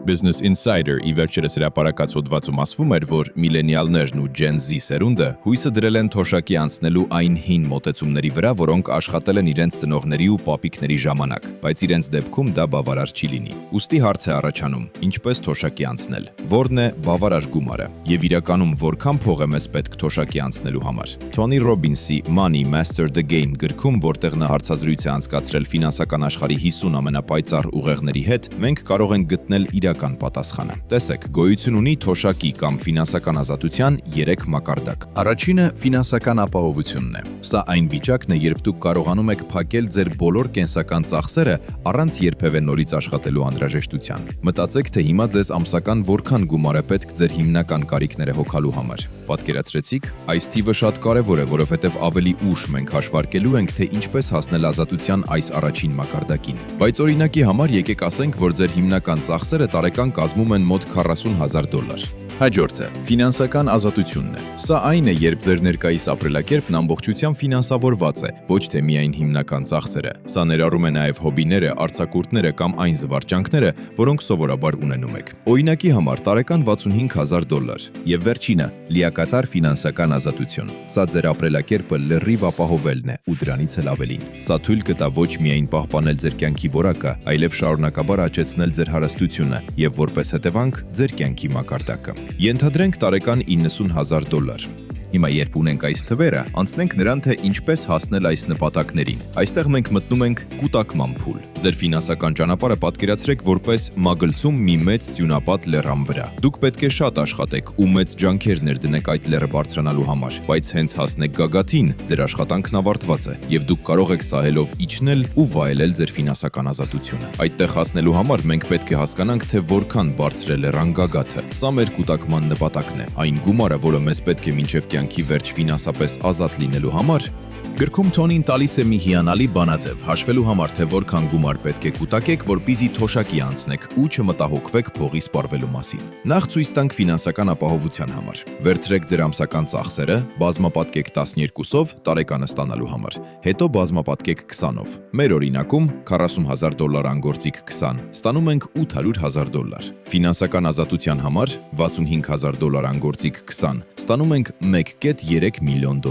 Business Insider ի վերջերս հրապարակած հոդվածում ասվում էր, որ միլենիալներն ու Gen Z սերունդը հույսը դրել են թոշակի անցնելու այն հին մոտեցումների վրա, որոնք աշխատել են իրենց ծնողների ու պապիկների ժամանակ, բայց իրենց դեպքում դա բավարար չի լինի։ Ուստի հարց է առաջանում. ինչպես թոշակի անցնել։ Որն է բավարար գումարը եւ իրականում որքան փող է մեզ պետք թոշակի անցնելու համար։ Թոնի Ռոբինսի Money Master the Game գրքում, որտեղ նա հարցազրույց է անցկացրել ֆինանսական աշխարհի 50 ամենապայծառ ուղեղների հետ, մենք կարող ենք գտնել իրական պատասխանը։ Տեսեք, գոյություն ունի թոշակի կամ ֆինանսական ազատության 3 մակարդակ։ Առաջինը ֆինանսական ապահովությունն է։ Սա այն վիճակն է, երբ դուք կարողանում եք փակել ձեր բոլոր կենսական ծախսերը առանց երբևէ նորից աշխատելու անհրաժեշտության։ Մտածեք, թե հիմա ձեզ ամսական որքան գումար է պետք ձեր հիմնական կարիքները հոգալու համար։ Պատկերացրեցիք, այս թիվը շատ կարևոր է, որովհետև ավելի ուշ մենք հաշվարկելու ենք, թե ինչպես հասնել ազատության այս առաջին մակարդակին։ Բայց օրինակի համար եկեք ասենք, որ ձեր հիմնական ծախսերը տարեկան կազմում են մոտ $40,000։ Հաջորդը ֆինանսական ազատությունն է։ Սա այն է, երբ ձեր ներկայիս ապրելակերպն ամբողջությամբ ֆինանսավորված է, ոչ թե միայն հիմնական ծախսերը։ Սա ներառում է նաև հոբիները, արձակուրդները կամ այն զվարճանքները, որոնք սովորաբար ունենում եք։ Օրինակի համար տարեկան $60,000։ Եվ վերջինը՝ լիակատար ֆինանսական ազատություն։ Սա ձեր ապրելակերպը լրիվ ապահովելն է ու դրանից էլ ավելին։ Սա թույլ կտա ոչ միայն պահպանել ձեր կյանքի որակը, այլև շարունակաբար աճեցնել ձեր հարստությունը եւ որպես հետևանք ձեր կյանքի մակարդակը։ Ենթադրենք տարեկան $90,000։ Հիմա երբ ունենք այս թվերը, անցնենք նրան, թե ինչպես հասնել այս նպատակներին։ Այստեղ մենք մտնում ենք կուտակման փուլ։ Ձեր ֆինանսական ճանապարհը պատկերացրեք որպես մագլցում մի մեծ դյունապատ լեռան վրա։ Դուք պետք է շատ աշխատեք ու մեծ ջանքեր ներդնեք այդ լեռը բարձրանալու համար, բայց հենց հասնեք գագաթին, ձեր աշխատանքն ավարտված է, եւ դուք կարող եք սահելով իջնել ու վայելել ձեր ֆինանսական ազատությունը։ Այդտեղ հասնելու համար մենք պետք է հասկանանք, թե որքան բարձր է լեռան գագաթը։ Սա մեր կուտակման նպատակն է։ Այն գումարը, որը մեզ պետք է մինչև կյանքի վերջ ֆինանսապես ազատ լինելու համար։ Գրքում Թոնին տալիս է մի հիանալի բանաձև, հաշվելու համար, թե որքան գումար պետք է կուտակեք, որպեսզի թոշակի անցնեք ու չմտահոգվեք փողի սպառվելու մասին։ Նախ ցույց տանք ֆինանսական ապահովության համար։ Վերցրեք ձեր ամսական ծախսերը, բազմապատկեք 12-ով տարեկանը ստանալու համար, հետո բազմապատկեք 20-ով։ Մեր օրինակում $40,000 անգործիկ 20, ստանում ենք $800,000։ Ֆինանսական ազատության համար $65,000 անգործիկ 20, ստանում ենք $1.3 միլիոն։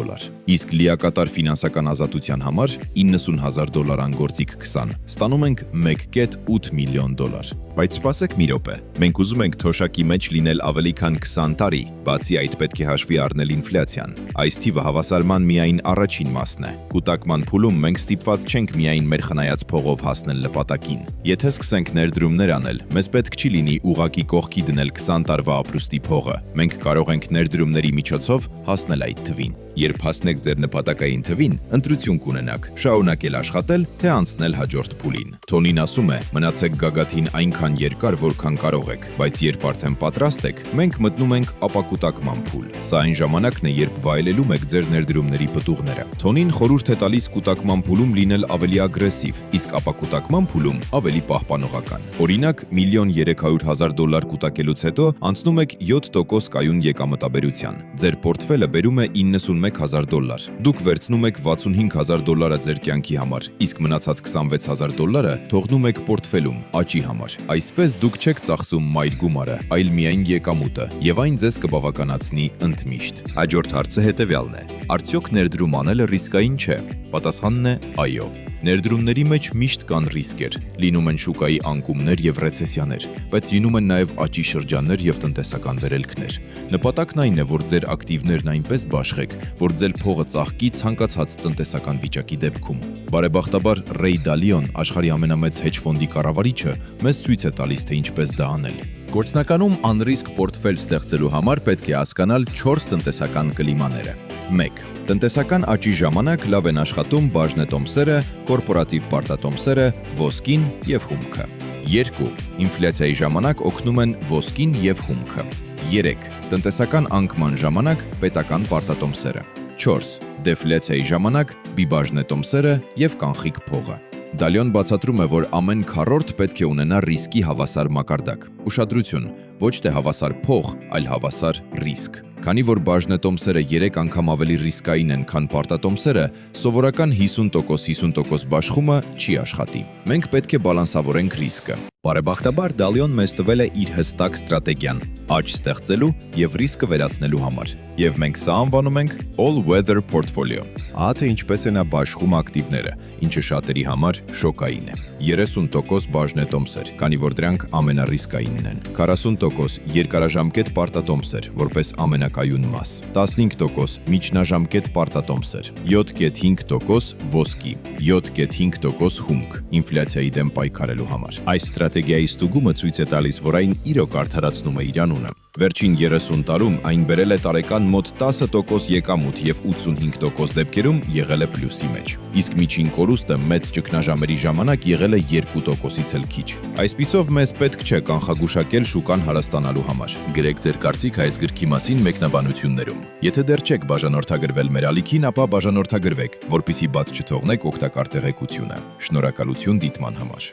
Իսկ լիակատար ֆինանսական ազատության համար $90,000 անգործիկ 20, ստանում ենք $1.8 միլիոն։ Բայց սպասեք մի րոպե, մենք ուզում ենք թոշակի մեջ լինել ավելի քան 20 տարի, բացի այդ պետք է հաշվի առնել ինֆլյացիան։ Այս թիվը հավասարման միայն առաջին մասն է։ Կուտակման փուլում մենք ստիպված չենք միայն մեր խնայած փողով հասնել նպատակին։ Եթե սկսենք ներդրումներ անել, մեզ պետք չի լինի ուղղակի կողքի դնել 20 տարվա ապրուստի փողը։ Մենք կարող ենք ներդրումների միջոցով հասնել այդ թվին։ Երբ հասնեք ձեր նպատակային թվին, ընտրություն կունենաք՝ շարունակել աշխատել, թե անցնել հաջորդ փուլին։ Թոնին ասում է. մնացեք գագաթին այնքան երկար, որքան կարող եք, բայց երբ արդեն պատրաստ եք, մենք մտնում ենք ապակուտակման փուլ։ Սա այն ժամանակն է, երբ վայելելում եք ձեր ներդրումների պտուղները։ Թոնին խորհուրդ է տալիս կուտակման փուլում լինել ավելի ագրեսիվ, իսկ ապակուտակման փուլում ավելի պահպանողական։ Օրինակ, $1,300,000 կուտակելուց հետո անցնում եք 7% կայուն եկամտաբերության։ Ձեր պորտֆելը բերում է $91,000։ Դուք վերցնում եք $65,000 ձեր կյանքի համար, իսկ մնացած $26,000 թողնում եք պորտֆելում աճի համար։ Այսպես դուք չեք ծախսում մայր գումարը, այլ միայն եկամուտը, եւ այն ձեզ կբավականացնի ընդմիշտ։ Հաջորդ հարցը հետեւյալն է. արդյոք ներդրում անելը ռիսկային չէ։ Պատասխանն է՝ այո։ Ներդրումների մեջ միշտ կան ռիսկեր, լինում են շուկայի անկումներ եւ ռեցեսիաներ, բայց լինում են նաեւ աճի շրջաններ եւ տնտեսական վերելքներ։ Նպատակն այն է, որ ձեր ակտիվներն այնպես բաշխեք, որ ձեր փողը ծաղկի ցանկացած տնտեսական վիճակի դեպքում։ Բարեբախտաբար Ռեյ Դալիոն, աշխարհի ամենամեծ hedge ֆոնդի կառավարիչը, մեզ ցույց է տալիս, թե ինչպես դա անել։ Գործնականում անրիսկ պորտֆել ստեղծելու համար պետք է հասկանալ 4 տնտեսական կլիմաները։ 1. Տնտեսական աճի ժամանակ լավ են աշխատում բաժնետոմսերը, կորպորատիվ պարտատոմսերը, ոսկին եւ հումքը։ 2. Ինֆլյացիայի ժամանակ օգնում են ոսկին եւ հումքը։ 3. Տնտեսական անկման ժամանակ պետական պարտատոմսերը։ 4. Դեֆլյացիայի ժամանակ բիբաժնետոմսերը եւ կանխիկ փողը։ Դալիոն բացատրում է, որ ամեն քառորդ պետք է ունենա ռիսկի հավասար մակարդակ։ Ուշադրություն, ոչ թե հավասար փող, այլ հավասար ռիսկ։ Քանի որ բաժնետոմսերը 3 անգամ ավելի ռիսկային են, քան պարտատոմսերը, սովորական 50% բաշխումը չի աշխատի։ Մենք պետք է բալանսավորենք ռիսկը։ Բարեբախտաբար Դալիոն մեզ տվել է իր հստակ ստրատեգիան՝ աճ ստեղծելու եւ ռիսկը վերացնելու համար։ Եվ մենք սա անվանում ենք all-weather portfolio։ Ահա թե ինչպես է նա բաշխում ակտիվները, ինչը շատերի համար շոկային է։ 30% բաժնետոմսեր, քանի որ դրանք ամենառիսկայինն են։ 40% երկարաժամկետ պարտատոմսեր, որպես ամենակայուն մաս։ 15% միջնաժամկետ պարտատոմսեր։ 7.5% ոսկի։ 7.5% հումք, ինֆլյացիայի դեմ պայքարելու համար։ Այս ստրատեգիայի ստուգումը ցույց է տալիս, որ այն իրոք արդարացնում է իր անունը։ Վերջին 30 տարում այն բերել է տարեկան մոտ 10% եկամուտ եւ 85% դեպքերում եղել է պլյուսի մեջ։ Իսկ միջին կորուստը մեծ ճգնաժամերի ժամանակ եղել է 2%-ից էլ քիչ։ Այսպիսով մեզ պետք չէ կանխագուշակել շուկան հարստանալու համար։ Գրեք ձեր կարծիքը այս գրքի մասին մեկնաբանություններում։ Եթե դեռ չեք բաժանորդագրվել մեր ալիքին, ապա բաժանորդագրվեք, որպեսզի բաց չթողնեք օգտակար տեղեկությունը։ Շնորհակալություն դիտման համար։